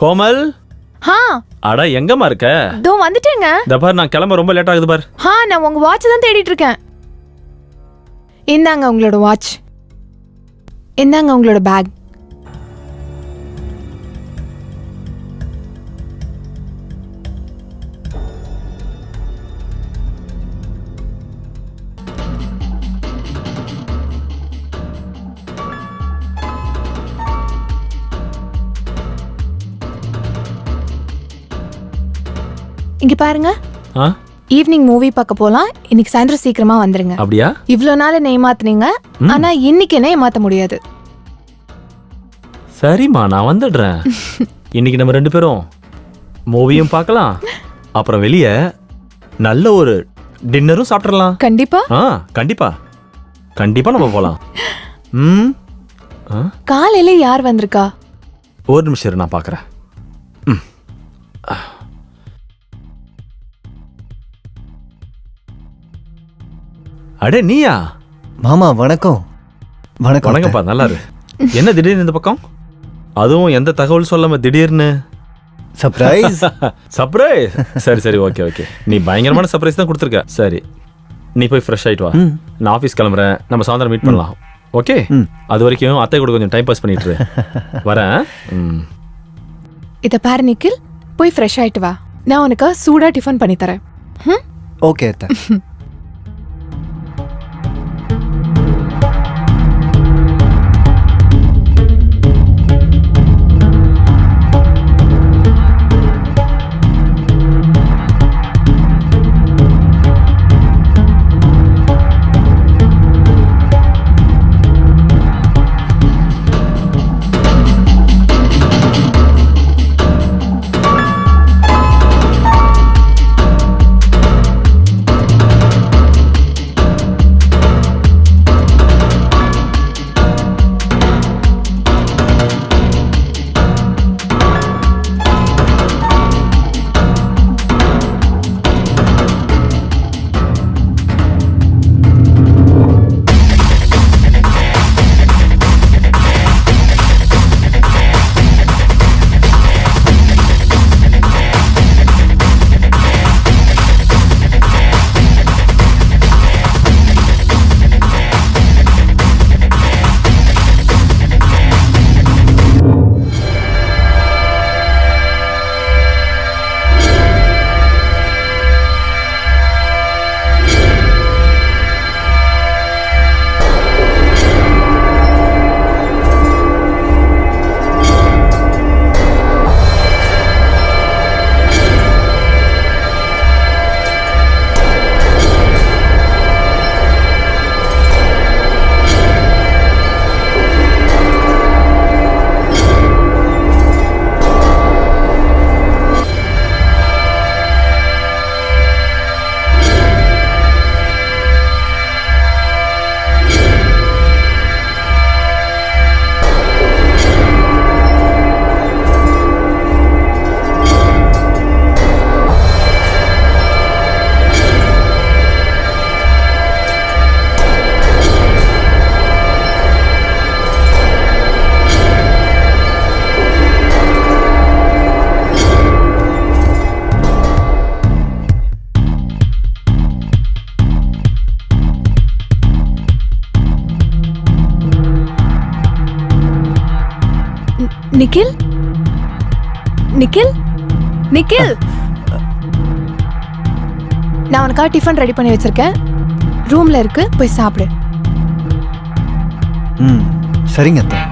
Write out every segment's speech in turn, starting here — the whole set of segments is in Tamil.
கோமல். அட எங்கம்மா இருக்க? தோ வந்துட்டேங்க. இந்த பார், நான் கிளம்ப ரொம்ப லேட் ஆகுது பார். நான் உங்க வாட்ச் தான் தேடிட்டு இருக்கேன். இந்தாங்க உங்களோட வாட்ச். இந்தாங்க உங்களோட பேக். இங்க பாருங்க. ஈவினிங் மூவி பார்க்க போலாம். இன்னைக்கு சாயந்தரம் சீக்கிரமா வந்துருங்க. அப்படியா? இவ்ளோ நாள் என்ன ஏமாத்துனீங்க, ஆனா இன்னைக்கு என்ன ஏமாத்த முடியாது. சரிம்மா, நான் வந்துடுறேன். இன்னைக்கு நம்ம 2 பேரும் மூவியும் பார்க்கலாம், அப்புறம் வெளியே நல்ல ஒரு டின்னரும் சாப்பிடலாம். கண்டிப்பா. கண்டிப்பா கண்டிப்பா நம்ம போலாம். காலையில யார் வந்திருக்கா? ஒரு நிமிஷம் இரு, நான் பார்க்கறேன். அடே நீயா? மாமா வணக்கம். வணக்கம். வணக்கம்ப்பா, நல்லா இரு. என்ன திடீர்னு இந்த பக்கம்? அதுவும் எந்த தகவல் சொல்லாம திடீர்னு? சர்ப்ரைஸ். சர்ப்ரைஸ். சரி சரி, ஓகே ஓகே. நீ பயங்கரமான சர்ப்ரைஸ் தான் கொடுத்துருக்க. சரி, நீ போய் ஃப்ரெஷ் ஆயிட்டு வா. நான் ஆஃபீஸ் கிளம்புறேன். நம்ம சாயந்தரம் மீட் பண்ணலாம். ஓகே? அது வரைக்கும் அத்தை கூட கொஞ்சம் டைம் பாஸ் பண்ணிட்டு வரேன். இத பாரு நிக்கில், போய் ஃப்ரெஷ் ஆயிட்டு வா. நான் உனக்கு சூடா டிஃபன் பண்ணி தரேன். ஓகே அத்தை. நிக்கில், நிக்கில், நிக்கில், நான் உனக்காக டிஃபன் ரெடி பண்ணி வச்சிருக்கேன். ரூம்ல இருக்கு, போய் சாப்பிடு. சரிங்க அத்தை.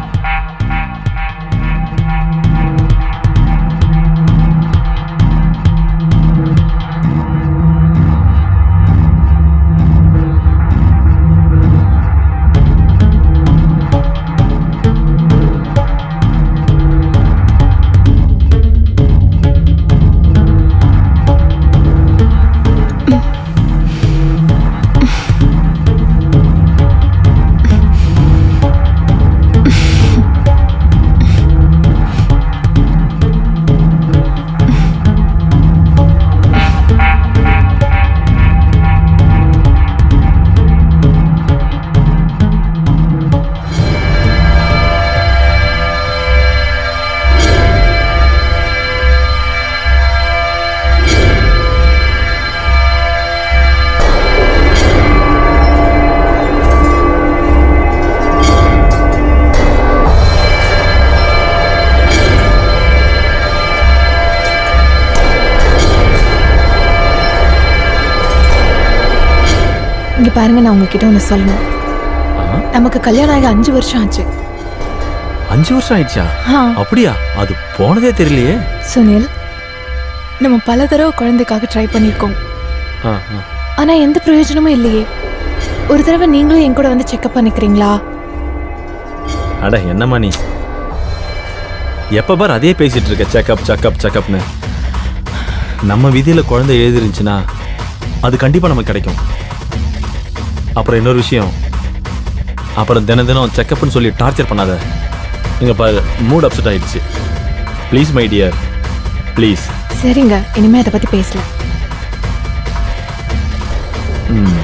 பாருங்க, நான் உங்ககிட்ட ஒன்று சொல்லணும். நமக்கு கல்யாணம் ஆகி 5 வருஷம் ஆச்சு. 5 வருஷம் ஆயிடுச்சா? ஆ. அப்படியா? அது போனதே தெரியலையே. சுனில், நம்ம பல தடவை குழந்தைக்காக ட்ரை பண்ணியிருக்கோம். ஆ, ஆ. ஆனா எந்த பிரயோஜனமும் இல்லையே. ஒரு தடவை நீங்களும் என் கூட வந்து செக்அப் பண்ணிக்கிறீங்களா? அட என்னம்மா நீ எப்ப பார் அதே பேசிட்டு இருக்க, செக்அப் செக்அப் செக்அப்னு. நம்ம விதியில குழந்தை எழுதிருந்துச்சுன்னா அது கண்டிப்பா நமக்கு கிடைக்கும். அப்புறம் இன்னொரு விஷயம், அப்புறம் தினம் தினம் செக்அப்னு சொல்லி டார்ச்சர் பண்ணாத. இங்க பாரு, மூட் அப்செட் ஆயிடுச்சு. Please my dear, please. சரிங்க, இனிமே அதை பத்தி பேசல. ம்.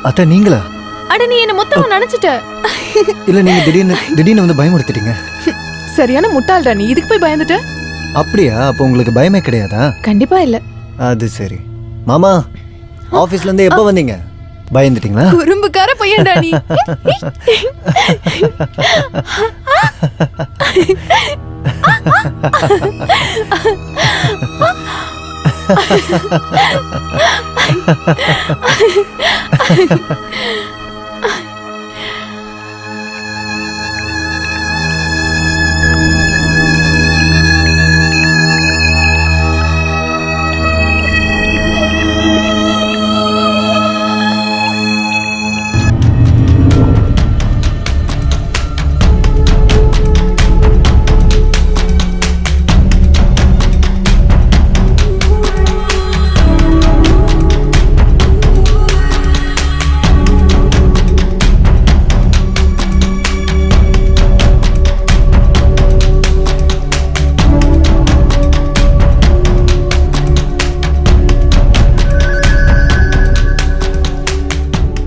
அத்தை நீங்களா? அட, நீ என்ன மொத்தமா நினைச்சிட்ட. இல்ல நீங்க திடீர்னு வந்து பயமுறுத்திட்டீங்க. சரியான முட்டாள்டா நீ. இதுக்கு போய் பயந்துட்ட? அப்படியா? அப்போ உங்களுக்கு பயமே கிடையாதா? கண்டிப்பா இல்ல. அது சரி. மாமா, ஆபீஸ்ல இருந்து எப்போ வந்தீங்க? பயந்துட்டீங்களா? குறும்புக்கார பையன்டா நீ.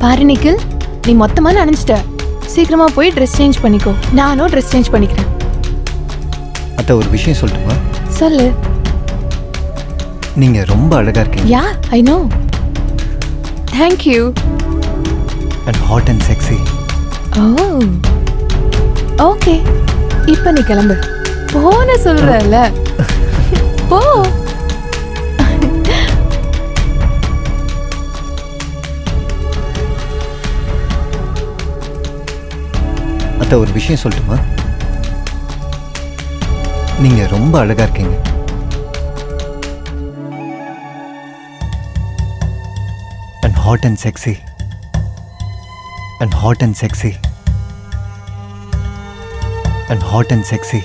பாரு நிக்கில், நீ மொத்தமா நினைச்சிட்ட. சீக்கிரமா போய் ட்ரெஸ் சேஞ்ச் பண்ணிக்கோ. நானும் ட்ரெஸ் சேஞ்ச் பண்ணிக்கிறேன். அத்தை ஒரு விஷயம் சொல்லட்டுமா? சொல்லு. நீங்க ரொம்ப அழகா இருக்கீங்க. Yeah, I know. Thank you. And hot and sexy. Oh, okay. இப்போ நீ கிளம்பு. போன சொல்றல. போ. அத்தை ஒரு விஷயம் சொல்லட்டுமா? நீங்க ரொம்ப அழகா இருக்கீங்க. And hot and sexy. And hot and sexy. And hot and sexy.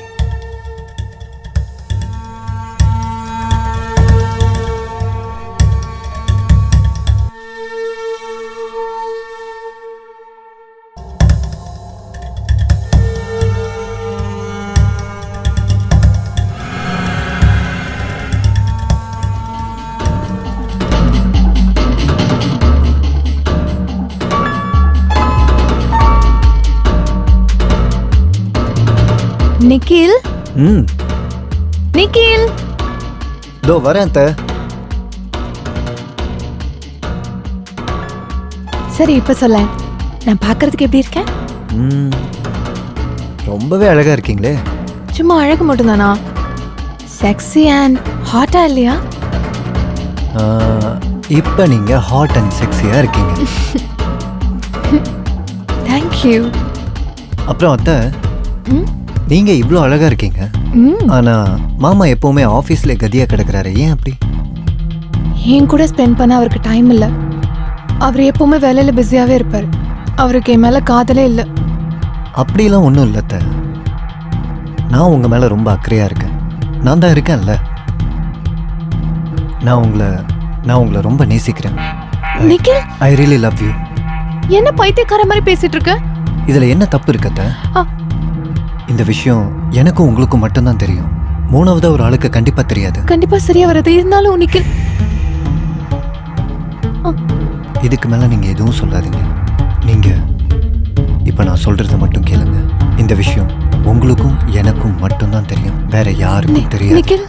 Nikhil, Nikhil. இதோ வரேன் அத்தை. சரி, இப்ப சொல்ல. நான் பார்க்கிறதுக்கு எப்படி இருக்கேன்? ரொம்பவே அழகா இருக்கீங்களே. சும்மா அழகு மட்டும்தானா? செக்ஸி அண்ட் ஹாட்டா இல்லையா? இப்போ நீங்க ஹாட் அண்ட் செக்ஸியா இருக்கீங்க. தேங்க்யூ. அப்புறம் அத்தை, நீங்க இவ்வளோ அழகா இருக்கீங்க. ஆனா மாமா எப்பவுமே ஆபீஸ்ல கதியா கிடக்குறாரு. ஏன் அப்படி? என் கூட ஸ்பெண்ட் பண்ண அவருக்கு டைம் இல்லை. அவர் எப்பவுமே வேலையில பிஸியாவே இருப்பார். அவருக்கு என் மேல காதலே இல்லை. அப்படிலாம் ஒன்றும் இல்லை அத்தை. நான் உங்கள் மேலே ரொம்ப அக்கறையாக இருக்கேன். நான் தான் இருக்கேன்ல. நான் உங்களை ரொம்ப நேசிக்கிறேன். Nikhil, I really love you. என்ன பைத்தியக்கார மாதிரி பேசிட்டு இருக்க? இதில் என்ன தப்பு இருக்கத்த? ஆ, இந்த விஷயம் எனக்கும் உங்களுக்கும் மட்டும்தான் தெரியும். மூணாவதா ஒரு ஆளுக்கு கண்டிப்பாக தெரியாது. கண்டிப்பா சரியா வராது. இருந்தாலும் நிக்கில், இதுக்கு மேலே நீங்கள் எதுவும் சொல்லாதீங்க. நீங்கள் இப்போ நான் சொல்கிறத மட்டும் கேளுங்க. இந்த விஷயம் உங்களுக்கும் எனக்கும் மட்டும்தான் தெரியும். வேற யாருக்கும் தெரியாது. நிக்கில்,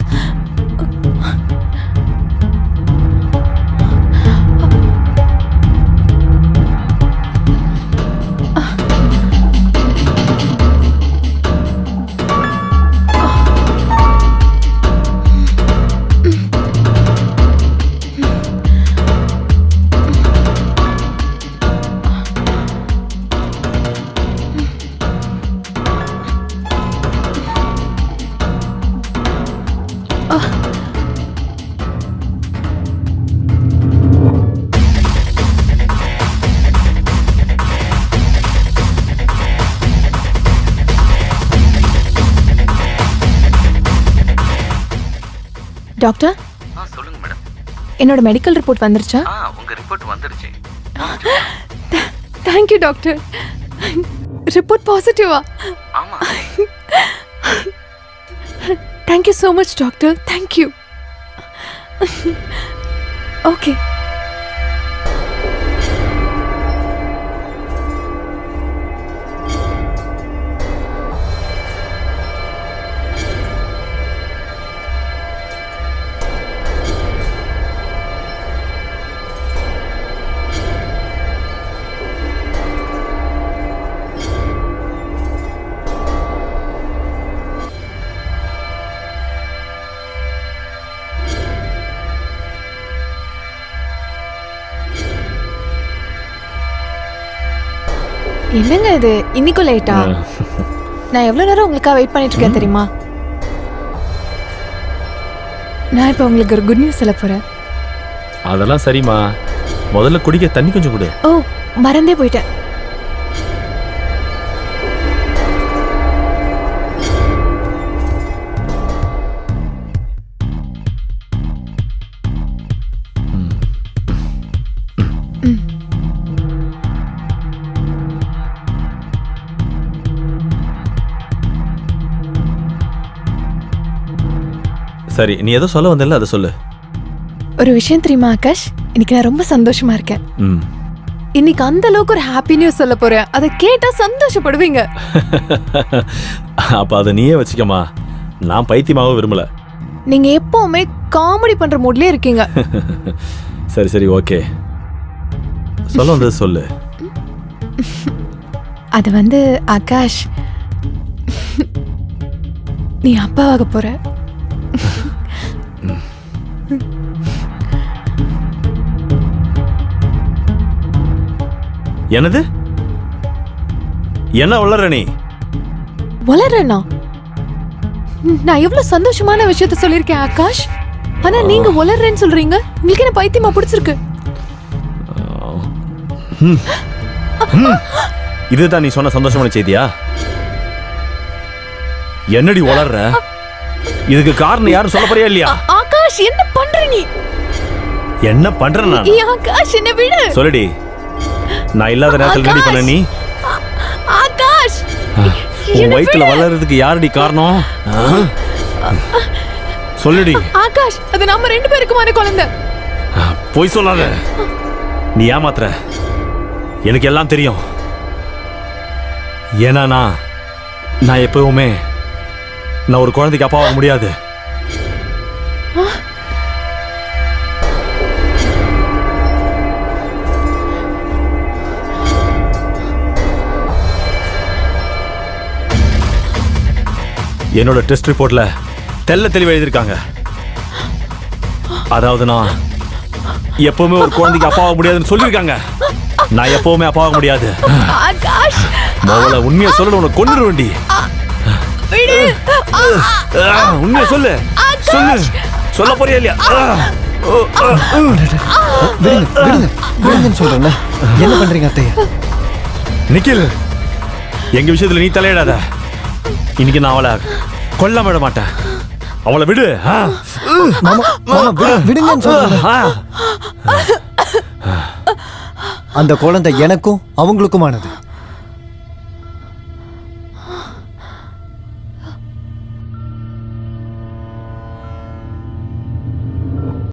டாக்டர், சொல்லுங்க மேடம். என்னோட மெடிக்கல் ரிப்போர்ட் வந்துருச்சா? உங்க ரிப்போர்ட் வந்துருச்சு. Thank you doctor. ரிப்போர்ட் பாசிட்டிவா? ஆமா. Thank you so much doctor. Thank you. Okay. என்னங்க இது இன்னைக்கும் லேட்டா? நான் எவ்வளவு நேரம் உங்களுக்காக வெயிட் பண்ணிட்டு இருக்கேன் தெரியுமா? நான் இப்போ உங்களுக்கு ஒரு குட் நியூஸ் சொல்ல போறேன். அதெல்லாம் சரிம்மா, முதல்ல குடிக்க தண்ணி கொஞ்சம் கொடு. ஓ, மறந்தே போயிட்டேன். சரி, நீ ஏதோ சொல்ல வந்தல, அதை சொல்லு. ஒரு விஷயம் தெரியுமா ஆகாஷ்? இன்னைக்கு நான் ரொம்ப சந்தோஷமா இருக்கேன். இன்னைக்கு அந்த அளவுக்கு ஒரு ஹாப்பி நியூஸ் சொல்ல போறேன். அதை கேட்டா சந்தோஷப்படுவீங்க. அப்ப அதை நீயே வச்சுக்கமா, நான் பைத்தியமாக விரும்பல. நீங்க எப்பவுமே காமெடி பண்ற மூட்லயே இருக்கீங்க. சரி சரி, ஓகே, சொல்ல வந்தது சொல்லு. அது வந்து ஆகாஷ், நீ அப்பாவாக போற. என்னது? என்ன வளர நீ? வளரனா? நான் எவ்வளவு சந்தோஷமான விஷயத்த சொல்லிருக்கேன் ஆகாஷ். ஆனா நீங்க வளர்றேன்னு சொல்றீங்க. உங்களுக்கு என்ன பைத்தியமா பிடிச்சிருக்கு? இதுதான் நீ சொன்ன சந்தோஷமான செய்தியா? என்னடி வளர்ற? இதுக்கு காரணம் யாரும் சொல்ல போறியா இல்லையா? ஆகாஷ், என்ன பண்ற நீ? என்ன பண்ற நான்? ஆகாஷ், என்ன விடு. சொல்லுடி, நான் இல்லாத நேரத்தில் ரெடி பண்ண நீ? ஆகாஷ், உன் வயித்துல வளர்றதுக்கு யாரடி காரணம்? சொல்லுடி. ஆகாஷ், அது நம்ம ரெண்டு பேருக்குமான குழந்தை. போய் சொல்லாத, நீ ஏமாத்துற. எனக்கு எல்லாம் தெரியும். ஏன்னா நான் எப்பவுமே நான் ஒரு குழந்தைக்கு அப்பா ஆக முடியாது. என்னோட டெஸ்ட் ரிப்போர்ட்ல தெள்ள தெளிவா எழுதிருக்காங்க. அதாவது நான் எப்பவுமே ஒரு குழந்தைக்கு அப்பா ஆக முடியாதுன்னு சொல்லியிருக்காங்க. நான் எப்பவுமே அப்பா ஆக முடியாது. ஆகாஷ், முதல்ல உண்மையை சொல்லணும், உனக்கு கொண்டு வேண்டி. விடு. உண்மையை சொல்லு. சொல்லு, சொல்ல போறியா இல்லையா? விடுங்கன்னு சொல்றேன்ல. என்ன பண்றீங்க அத்தையா? நிக்கில், எங்க விஷயத்துல நீ தலையிடாத. இன்னைக்கு நான் அவளை கொல்ல விட மாட்டேன். அவளை விடு. மாமா மாமா விடுங்கன்னு சொல்றேன். ஆ. அந்த குழந்தை எனக்கும் அவங்களுக்குமானது.